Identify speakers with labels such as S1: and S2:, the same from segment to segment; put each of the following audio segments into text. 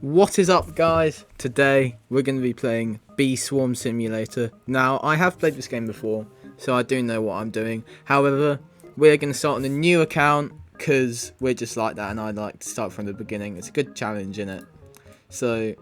S1: What is up, guys? Today we're going to be playing Bee Swarm Simulator. Now, I have played this game before, so I do know what I'm doing. However, we're going to start on a new account because we're just like that and I like to start from the beginning. It's a good challenge, innit? So,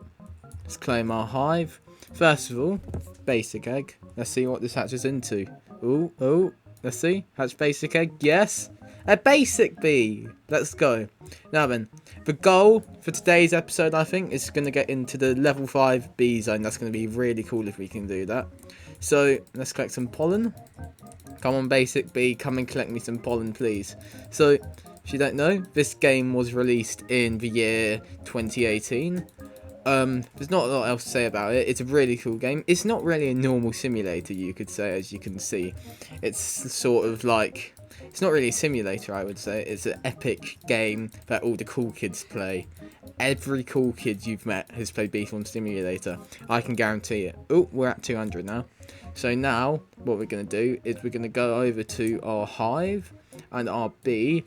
S1: let's claim our hive. First of all, basic egg. Let's see what this hatches into. Ooh, let's see. Hatch basic egg. Yes. A basic bee. Let's go. Now then, the goal for today's episode, I think, is going to get into the level 5 bee zone. That's going to be really cool if we can do that. So, let's collect some pollen. Come on, basic bee. Come and collect me some pollen, please. So, if you don't know, this game was released in the year 2018. There's not a lot else to say about it. It's a really cool game. It's not really a normal simulator, you could say, as you can see. It's sort of like... It's not really a simulator, I would say. It's an epic game that all the cool kids play. Every cool kid you've met has played Bee Swarm Simulator. I can guarantee it. Oh, we're at 200 now. So now, what we're going to do is we're going to go over to our hive. And our bee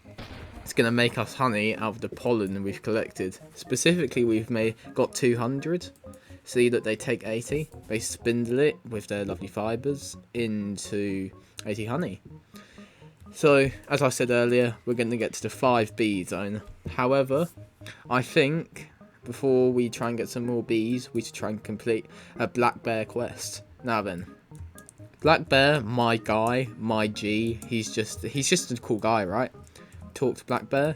S1: is going to make us honey out of the pollen we've collected. Specifically, we've got 200. See that they take 80. They spindle it with their lovely fibres into 80 honey. So, as I said earlier, we're going to get to the 5 bee zone. However, I think before we try and get some more bees, we should try and complete a black bear quest. Now then, black bear, my guy, my G, he's just a cool guy, right? Talk to black bear.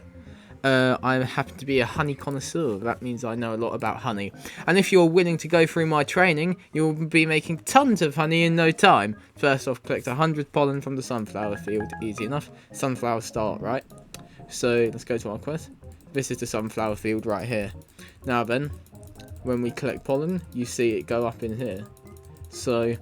S1: I happen to be a honey connoisseur. That means I know a lot about honey. And if you're willing to go through my training, you'll be making tons of honey in no time. First off, collect 100 pollen from the sunflower field. Easy enough. Sunflower start, right? So, let's go to our quest. This is the sunflower field right here. Now then, when we collect pollen, you see it go up in here. So,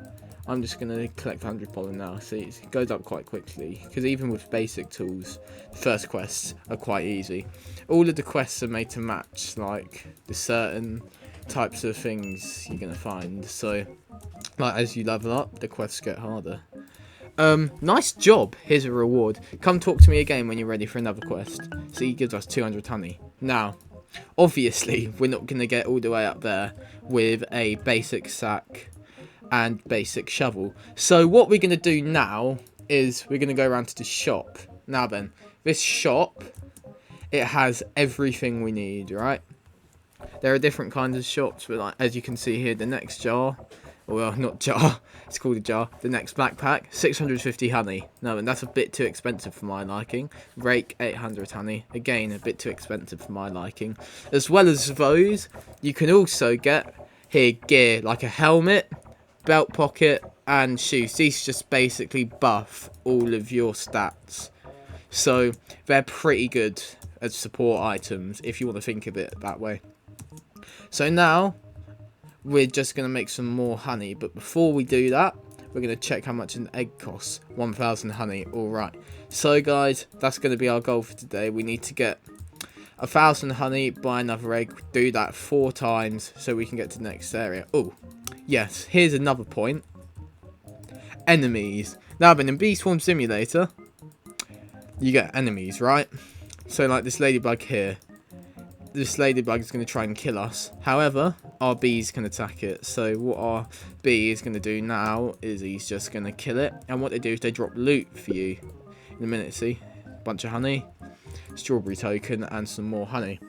S1: I'm just going to collect 100 pollen now. See, it goes up quite quickly. Because even with basic tools, the first quests are quite easy. All of the quests are made to match, like, the certain types of things you're going to find. So, like, as you level up, the quests get harder. Nice job. Here's a reward. Come talk to me again when you're ready for another quest. So, he gives us 200 honey. Now, obviously, we're not going to get all the way up there with a basic sack and basic shovel. So what we're going to do now is we're going to go around to the shop. Now then, this shop, it has everything we need, right? There are different kinds of shops, but like, as you can see here, the next jar, well, not jar, it's called a jar, the next backpack, 650 honey. No, and that's a bit too expensive for my liking. Rake, 800 honey, again, a bit too expensive for my liking. As well as those, you can also get here gear, like a helmet, belt pocket and shoes. These just basically buff all of your stats, so they're pretty good as support items if you want to think of it that way. So now we're just going to make some more honey, but before we do that, we're going to check how much an egg costs. 1000 honey. Alright, so guys, that's going to be our goal for today. We need to get 1000 honey, buy another egg, do that 4 times so we can get to the next area. Oh, yes, here's another point. Enemies. Now then, in Bee Swarm Simulator, you get enemies, right? So like this ladybug here. This ladybug is going to try and kill us. However, our bees can attack it. So what our bee is going to do now is he's just going to kill it. And what they do is they drop loot for you. In a minute, see? Bunch of honey, strawberry token, and some more honey.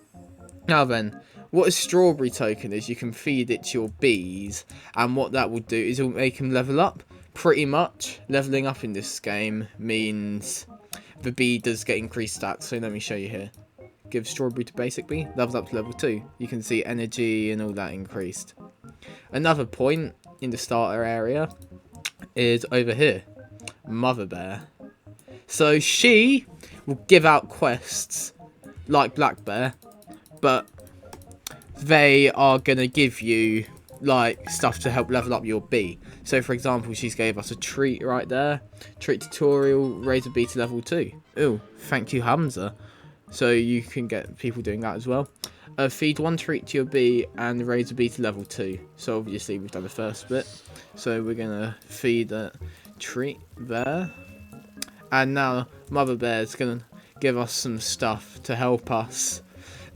S1: Now then, what a strawberry token is, you can feed it to your bees, and what that will do is it will make them level up. Pretty much, leveling up in this game means the bee does get increased stats, so let me show you here. Give strawberry to basic bee, levels up to level 2. You can see energy and all that increased. Another point in the starter area is over here, Mother Bear. So she will give out quests like Black Bear, but they are going to give you like stuff to help level up your bee. So for example, she's gave us a treat right there. Treat tutorial, raise a bee to level 2. Ooh, thank you, Hamza. So you can get people doing that as well. Feed 1 treat to your bee and raise a bee to level 2. So obviously we've done the first bit. So we're going to feed a treat there. And now Mother Bear's going to give us some stuff to help us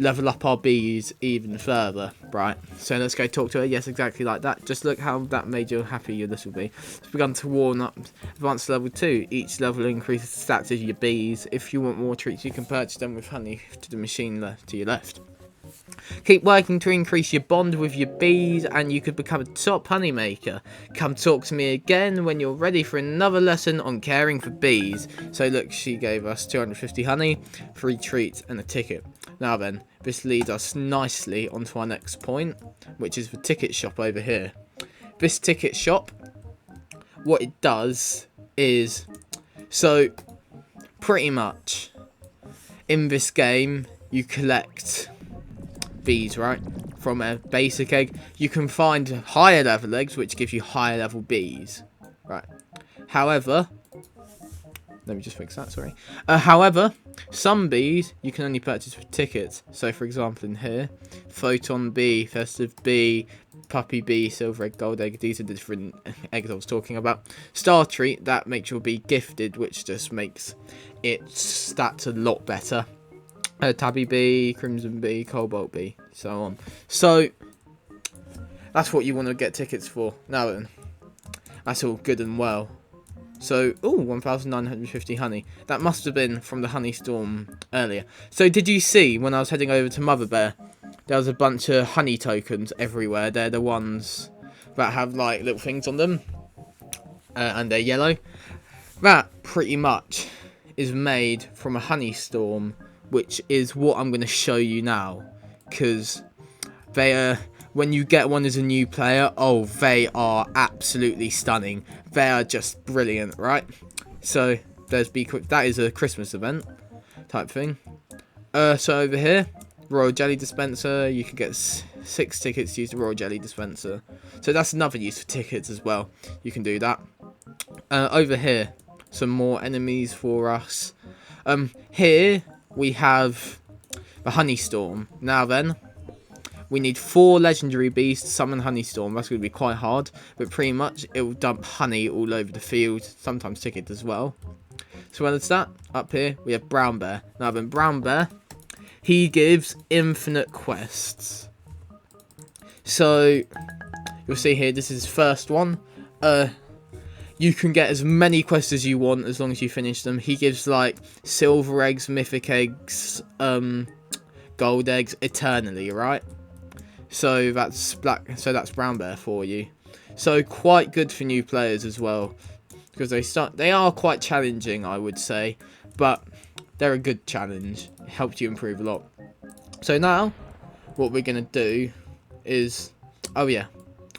S1: level up our bees even further, right? So let's go talk to her. Yes, exactly like that. Just look how that made you happy this will be. It's begun to warm up advanced level 2. Each level increases the stats of your bees. If you want more treats, you can purchase them with honey to the machine to your left. Keep working to increase your bond with your bees and you could become a top honey maker. Come talk to me again when you're ready for another lesson on caring for bees. So look, she gave us 250 honey, 3 treats and a ticket. Now then, this leads us nicely onto our next point, which is the ticket shop over here. This ticket shop, what it does is, so pretty much in this game you collect bees, right, from a basic egg. You can find higher level eggs which give you higher level bees, right? However, let me just fix that, sorry. However, some bees you can only purchase with tickets. So for example in here, photon bee, festive bee, puppy bee, silver egg, gold egg, these are the different eggs I was talking about. Star treat, that makes your bee gifted, which just makes its stats a lot better. Tabby bee, crimson bee, cobalt bee, so on. So that's what you want to get tickets for. Now then, that's all good and well. So, ooh, 1,950 honey. That must have been from the honey storm earlier. So did you see when I was heading over to Mother Bear, there was a bunch of honey tokens everywhere. They're the ones that have like little things on them, and they're yellow. That pretty much is made from a honey storm, which is what I'm going to show you now, because they are, when you get one as a new player, oh, they are absolutely stunning. They are just brilliant, right? So there's Be Quick. That is a Christmas event type thing. So over here, Royal Jelly Dispenser. You can get 6 tickets to use the Royal Jelly Dispenser. So that's another use for tickets as well. You can do that. Over here, some more enemies for us. Here we have the Honey Storm. Now then, we need 4 legendary bees to summon Honey Storm. That's going to be quite hard, but pretty much it will dump honey all over the field, sometimes tickets as well. So when it's that, up here we have Brown Bear. Now then, Brown Bear, he gives infinite quests. So you'll see here, this is his first one. You can get as many quests as you want as long as you finish them. He gives like silver eggs, mythic eggs, gold eggs eternally, right? So that's that's Brown Bear for you. So quite good for new players as well, because they are quite challenging, I would say, but they're a good challenge. It helps you improve a lot. So now what we're gonna do is, oh yeah,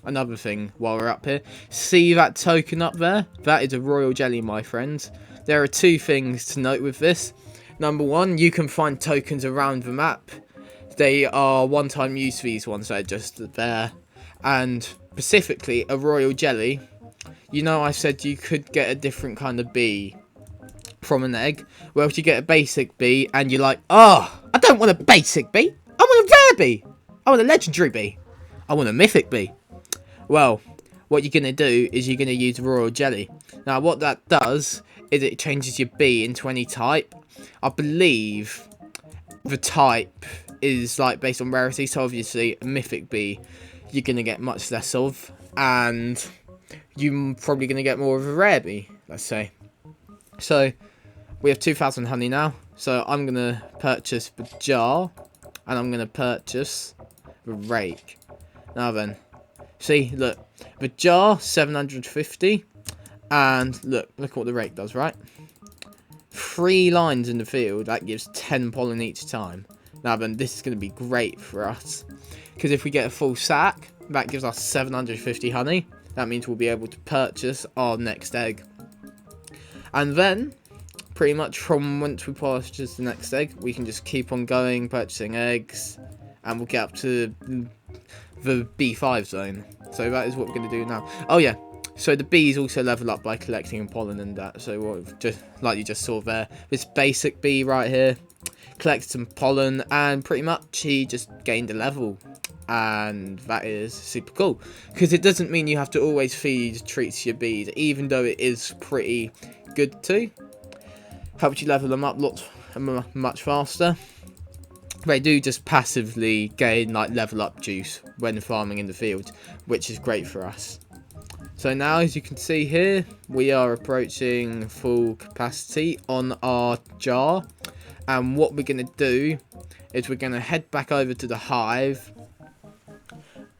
S1: another thing while we're up here. See that token up there? That is a royal jelly, my friends. There are 2 things to note with this. Number 1, you can find tokens around the map. They are one-time use, these ones, they're just there. And specifically, a royal jelly. You know I said you could get a different kind of bee from an egg. Well, if you get a basic bee and you're like, oh, I don't want a basic bee. I want a rare bee. I want a legendary bee. I want a mythic bee. Well, what you're going to do is you're going to use royal jelly. Now, what that does is it changes your bee into any type. I believe the type is like based on rarity, so obviously a mythic bee you're going to get much less of, and you're probably going to get more of a rare bee, let's say. So we have 2,000 honey now, so I'm going to purchase the jar, and I'm going to purchase the rake. Now then, see, look, the jar, 750, and look what the rake does, right? 3 lines in the field, that gives 10 pollen each time. Now then, this is going to be great for us, because if we get a full sack, that gives us 750 honey. That means we'll be able to purchase our next egg. And then, pretty much from once we purchase the next egg, we can just keep on going, purchasing eggs, and we'll get up to the B5 zone. So that is what we're going to do now. Oh yeah, so the bees also level up by collecting pollen and that. So what just like you just saw there, this basic bee right here collected some pollen, and pretty much he just gained a level, and that is super cool, because it doesn't mean you have to always feed treats to your bees, even though it is pretty good too. Helps you level them up much faster. they do just passively gain like level up juice when farming in the field, which is great for us. So now, as you can see here, we are approaching full capacity on our jar. And what we're going to do is we're going to head back over to the hive.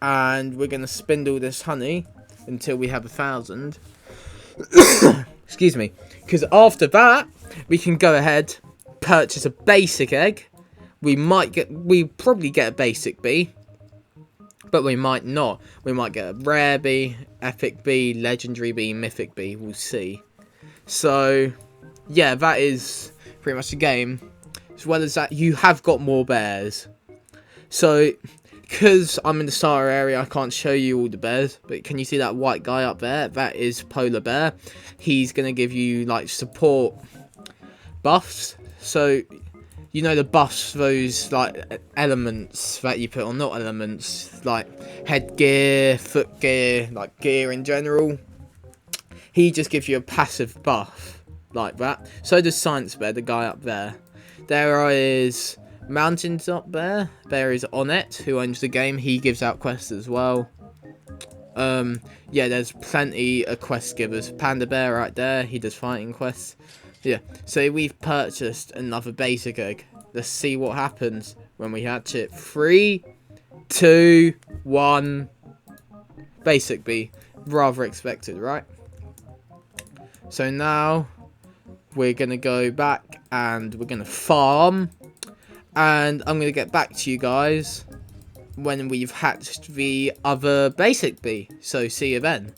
S1: And we're going to spindle this honey until we have 1,000. Excuse me. Because after that, we can go ahead, purchase a basic egg. We probably get a basic bee. But we might not. We might get a rare bee, epic bee, legendary bee, mythic bee. We'll see. So, yeah, that is pretty much the game. As well as that, you have got more bears. So, because I'm in the starter area, I can't show you all the bears. But can you see that white guy up there? That is Polar Bear. He's going to give you, like, support buffs. So, you know the buffs, those, like, elements that you put on, not elements, like headgear, footgear, like gear in general. He just gives you a passive buff, like that. So does Science Bear, the guy up there. There is Mountains up there. There is Onet, who owns the game. He gives out quests as well. Yeah, there's plenty of quest givers. Panda Bear right there, he does fighting quests. Yeah, so we've purchased another basic egg. Let's see what happens when we hatch it. 3, 2, 1. Basic bee. Rather expected, right? So now we're going to go back and we're going to farm. And I'm going to get back to you guys when we've hatched the other basic bee. So see you then.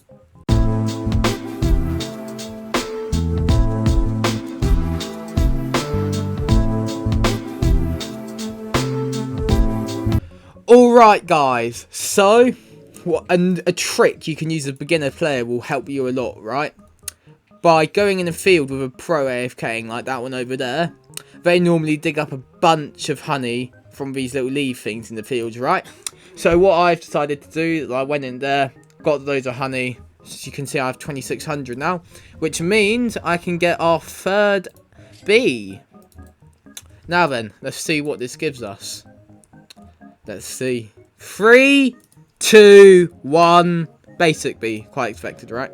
S1: Alright guys, so a trick you can use as a beginner player will help you a lot, right? By going in a field with a pro AFKing like that one over there, they normally dig up a bunch of honey from these little leaf things in the fields, right? So what I've decided to do, I went in there, got loads of honey. As you can see, I have 2,600 now, which means I can get our third bee. Now then, let's see what this gives us. Let's see. 3, 2, 1. Basic bee. Quite expected, right?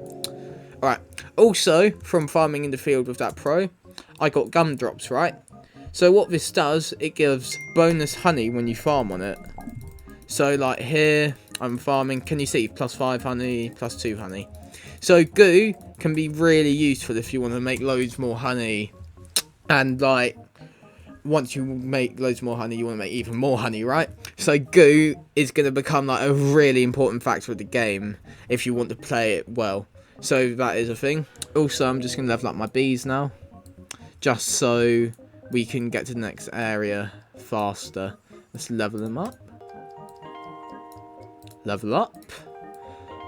S1: Alright. Also, from farming in the field with that pro, I got gumdrops, right? So what this does, it gives bonus honey when you farm on it. So like here, I'm farming. Can you see? +5 honey, +2 honey. So goo can be really useful if you want to make loads more honey. And like, once you make loads more honey, you want to make even more honey, right? So goo is going to become like a really important factor of the game if you want to play it well. So that is a thing. Also, I'm just going to level up my bees now, just so we can get to the next area faster. Let's level them up. Level up.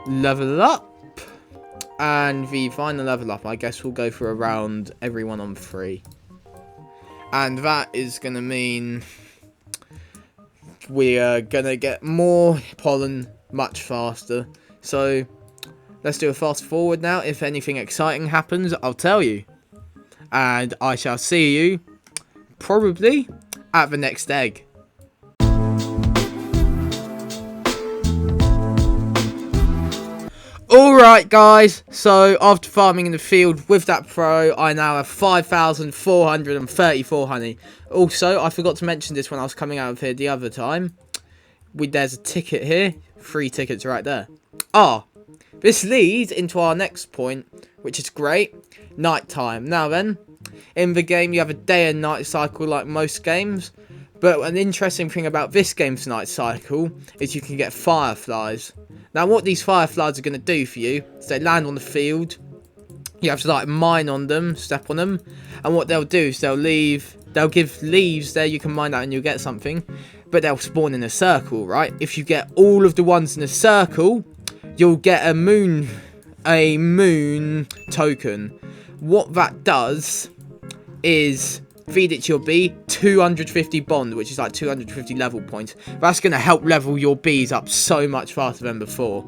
S1: Level up. And the final level up, I guess we'll go for around everyone on 3. And that is going to mean we are going to get more pollen much faster. So let's do a fast forward now. If anything exciting happens, I'll tell you. And I shall see you probably at the next egg. Alright guys, so after farming in the field with that pro, I now have 5,434 honey. Also, I forgot to mention this when I was coming out of here the other time. There's a ticket here, 3 tickets right there. This leads into our next point, which is great, nighttime. Now then, in the game you have a day and night cycle like most games, but an interesting thing about this game's night cycle is you can get fireflies. Now what these fireflies are going to do for you is they land on the field, you have to like mine on them, step on them, and what they'll do is they'll give leaves there you can mine out and you'll get something, but they'll spawn in a circle, right? If you get all of the ones in a circle, you'll get a moon token. What that does is feed it to your bee, 250 bond, which is like 250 level points. That's going to help level your bees up so much faster than before.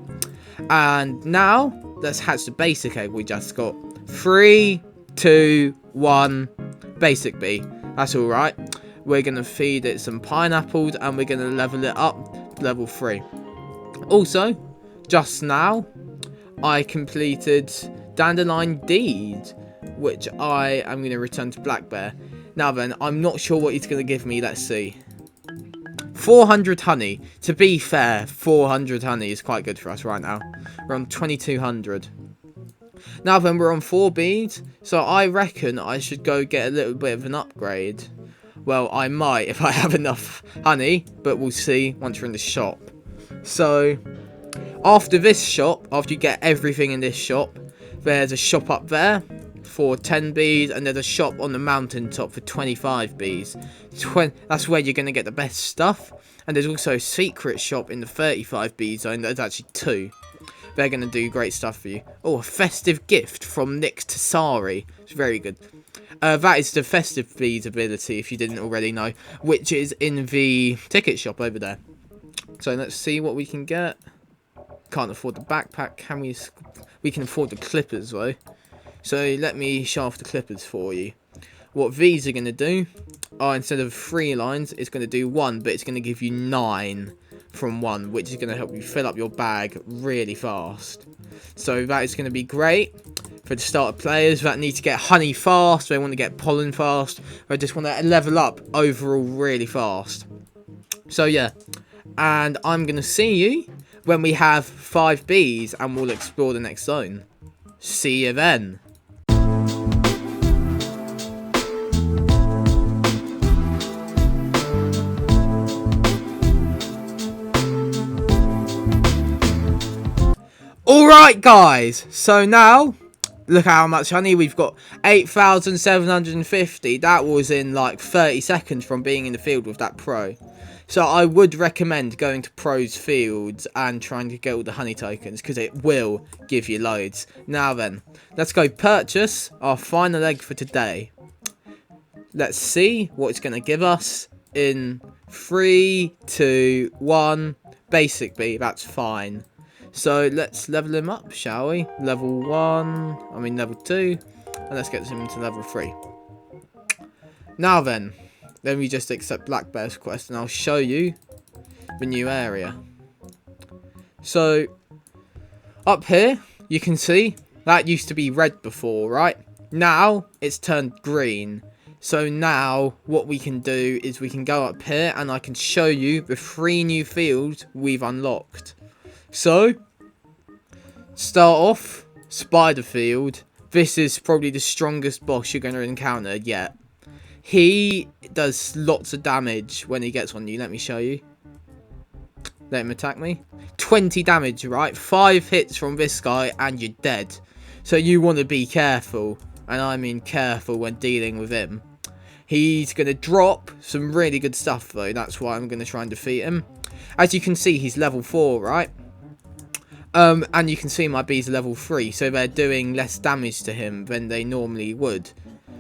S1: And now, let's hatch the basic egg we just got. 3, 2, 1, basic bee. That's alright. we're going to feed it some pineapples, and we're going to level it up level 3. Also, just now, I completed Dandelion Deed, which I am going to return to Black Bear. Now then, I'm not sure what he's going to give me. Let's see. 400 honey. To be fair, 400 honey is quite good for us right now. We're on 2200. Now then, we're on 4 beads, so I reckon I should go get a little bit of an upgrade. Well, I might if I have enough honey, but we'll see once we're in the shop. So, after this shop, after you get everything in this shop, there's a shop up there for 10 bees, and there's a shop on the mountaintop for 25 bees. That's where you're going to get the best stuff. And there's also a secret shop in the 35 bee zone. There's actually 2. They're going to do great stuff for you. Oh, a festive gift from Nick Tassari. It's very good. That is the festive bees ability, if you didn't already know, which is in the ticket shop over there. So let's see what we can get. Can't afford the backpack, can we? We can afford the clippers though. So let me show off the clippers for you. What these are going to do are, instead of 3 lines, it's going to do 1, but it's going to give you 9 from 1, which is going to help you fill up your bag really fast. So that is going to be great for the starter players that need to get honey fast, they want to get pollen fast, or just want to level up overall really fast. So yeah, and I'm going to see you when we have 5 bees and we'll explore the next zone. See you then. Alright guys, so now, look how much honey we've got. 8,750. That was in like 30 seconds from being in the field with that pro. So I would recommend going to pro's fields and trying to get all the honey tokens, because it will give you loads. Now then, let's go purchase our final egg for today. Let's see what it's going to give us in 3, 2, 1. Basic bee, that's fine. So let's level him up, shall we? Level 2. And let's get him to level 3. Now then, let me just accept Black Bear's quest and I'll show you the new area. So, up here, you can see, that used to be red before, right? Now, it's turned green. So now, what we can do is we can go up here and I can show you the 3 new fields we've unlocked. So, start off, Spider Field. This is probably the strongest boss you're going to encounter yet. He does lots of damage when he gets on you. Let me show you. Let him attack me. 20 damage, right? 5 hits from this guy and you're dead. So you want to be careful. And I mean careful when dealing with him. He's going to drop some really good stuff though. That's why I'm going to try and defeat him. As you can see, he's level 4, right? And you can see my bees are level 3, so they're doing less damage to him than they normally would.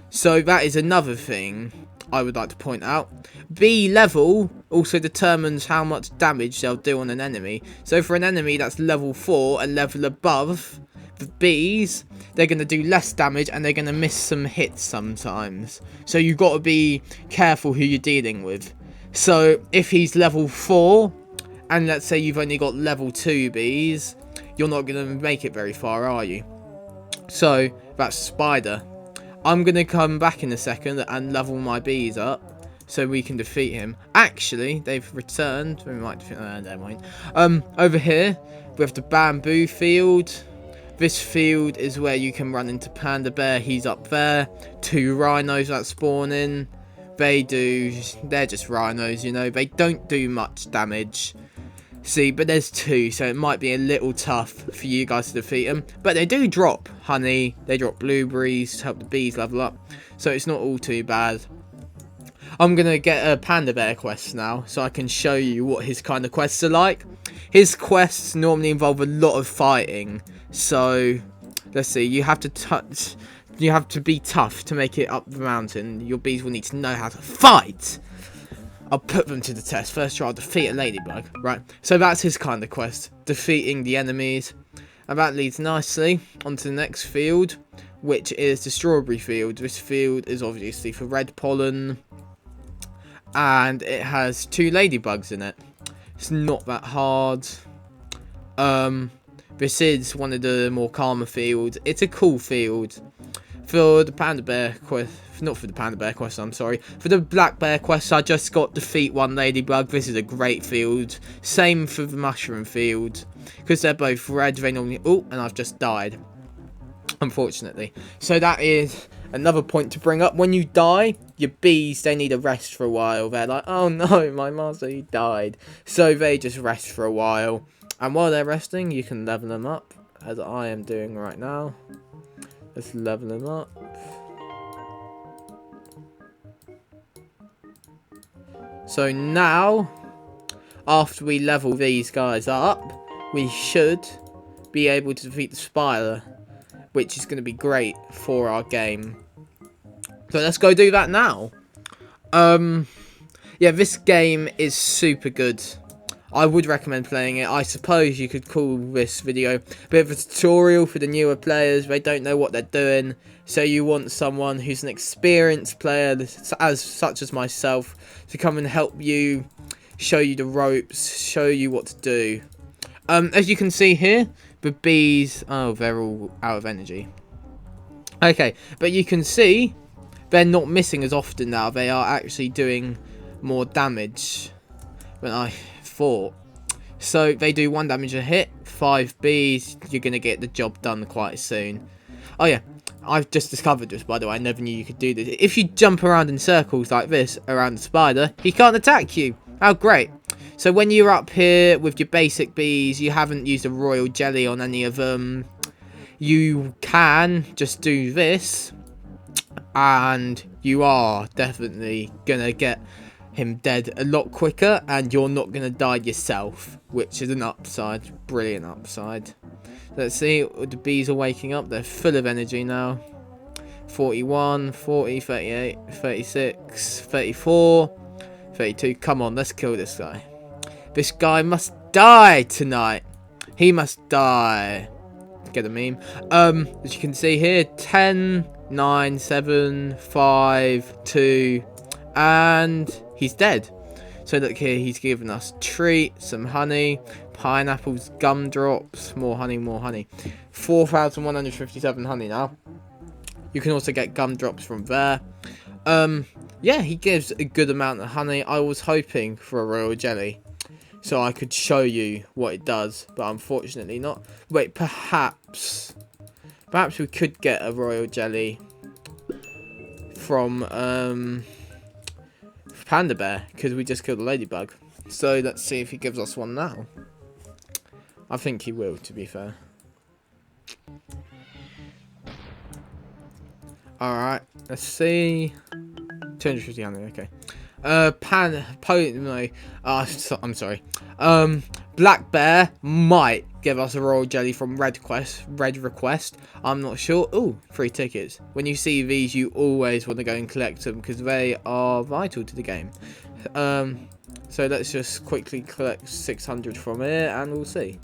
S1: So that is another thing I would like to point out. Bee level also determines how much damage they'll do on an enemy. So for an enemy that's level 4, a level above, the bees, they're going to do less damage and they're going to miss some hits sometimes. So you've got to be careful who you're dealing with. So if he's level 4, and let's say you've only got level 2 bees, you're not going to make it very far, are you? So, that's Spider. I'm going to come back in a second and level my bees up so we can defeat him. Actually, they've returned. We might defeat... never mind. Over here, we have the bamboo field. This field is where you can run into Panda Bear. He's up there. 2 rhinos that spawn in. They're just rhinos, you know. They don't do much damage. See, but there's 2, so it might be a little tough for you guys to defeat them. But they do drop honey, they drop blueberries to help the bees level up. So it's not all too bad. I'm going to get a Panda Bear quest now, so I can show you what his kind of quests are like. His quests normally involve a lot of fighting. So, let's see, you have to be tough to make it up the mountain. Your bees will need to know how to fight. I'll put them to the test. First try, I'll defeat a ladybug. Right, so that's his kind of quest. Defeating the enemies. And that leads nicely onto the next field, which is the strawberry field. This field is obviously for red pollen. and it has 2 ladybugs in it. It's not that hard. This is one of the more calmer fields. It's a cool field. For the panda bear quest, not for the panda bear quest, I'm sorry. For the black bear quest, I just got defeat 1 ladybug. This is a great field. Same for the mushroom field. Because they're both red, they normally... Oh, and I've just died. Unfortunately. So that is another point to bring up. When you die, your bees, they need a rest for a while. They're like, oh no, my master, he died. So they just rest for a while. And while they're resting, you can level them up, as I am doing right now. Let's level them up. So now, after we level these guys up, we should be able to defeat the spider, which is going to be great for our game. So let's go do that now. Yeah, this game is super good. I would recommend playing it. I suppose you could call this video a bit of a tutorial for the newer players. They don't know what they're doing. So you want someone who's an experienced player, such as myself, to come and help you, show you the ropes, show you what to do. As you can see here, the bees... Oh, they're all out of energy. Okay, but you can see they're not missing as often now. They are actually doing more damage than I thought. So they do 1 damage a hit, 5 bees. You're going to get the job done quite soon. Oh yeah, I've just discovered this, by the way. I never knew you could do this. If you jump around in circles like this around the spider, he can't attack you. How great. So when you're up here with your basic bees, you haven't used a royal jelly on any of them, you can just do this, and you are definitely gonna get him dead a lot quicker, and you're not gonna die yourself, which is an upside. Brilliant upside. Let's see, the bees are waking up. They're full of energy now. 41, 40, 38, 36, 34, 32. Come on, let's kill this guy. This guy must die tonight. He must die. Get a meme. As you can see here, 10, 9, 7, 5, 2, and he's dead. So look here, he's given us treat, some honey, pineapples, gumdrops, more honey, more honey. 4,157 honey now. You can also get gumdrops from there. Yeah, he gives a good amount of honey. I was hoping for a royal jelly, so I could show you what it does, but unfortunately not. Wait, perhaps we could get a royal jelly from Panda Bear, because we just killed a ladybug. So let's see if he gives us one now. I think he will, to be fair. Alright, let's see. 250 honey, okay. I'm sorry. Black Bear might give us a royal jelly from Red Request. I'm not sure. Ooh, 3 tickets. When you see these, you always want to go and collect them because they are vital to the game. So let's just quickly collect 600 from here and we'll see.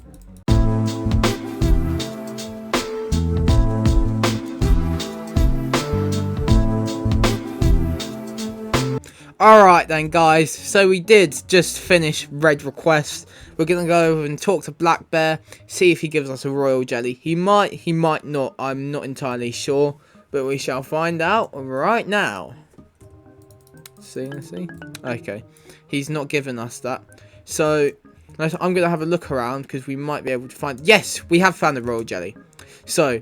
S1: Alright then guys, so we did just finish Red Request. We're going to go over and talk to Black Bear, see if he gives us a royal jelly. He might not, I'm not entirely sure, but we shall find out right now. Let's see. Okay, he's not given us that. So, I'm going to have a look around because we might be able to find... Yes, we have found a royal jelly. So,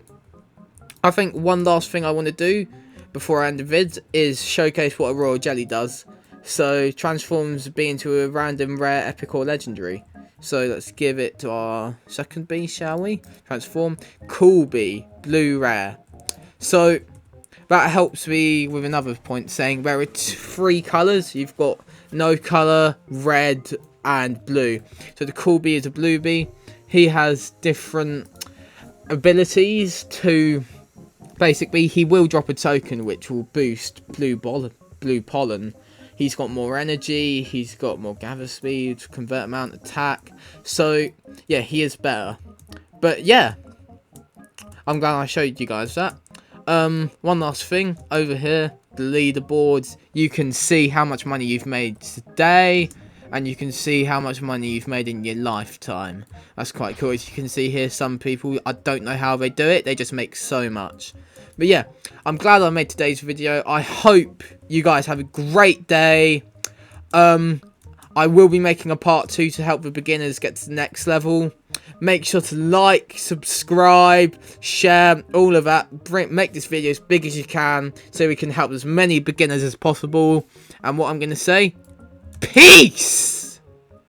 S1: I think one last thing I want to do before I end the vid is showcase what a royal jelly does. So transforms a bee into a random rare, epic or legendary. So let's give it to our second bee, shall we? Transform. Cool bee, blue rare. So that helps me with another point saying there are 3 colours. You've got no colour, red and blue. So the cool bee is a blue bee. He has different abilities to... Basically, he will drop a token which will boost blue pollen. He's got more energy, he's got more gather speed, convert amount, attack. So, yeah, he is better. But, yeah, I'm glad I showed you guys that. One last thing, over here, the leaderboards, you can see how much money you've made today, and you can see how much money you've made in your lifetime. That's quite cool. As you can see here, some people, I don't know how they do it, they just make so much. But yeah, I'm glad I made today's video. I hope you guys have a great day. I will be making a part 2 to help the beginners get to the next level. Make sure to like, subscribe, share, all of that. Make this video as big as you can so we can help as many beginners as possible. And what I'm going to say, peace!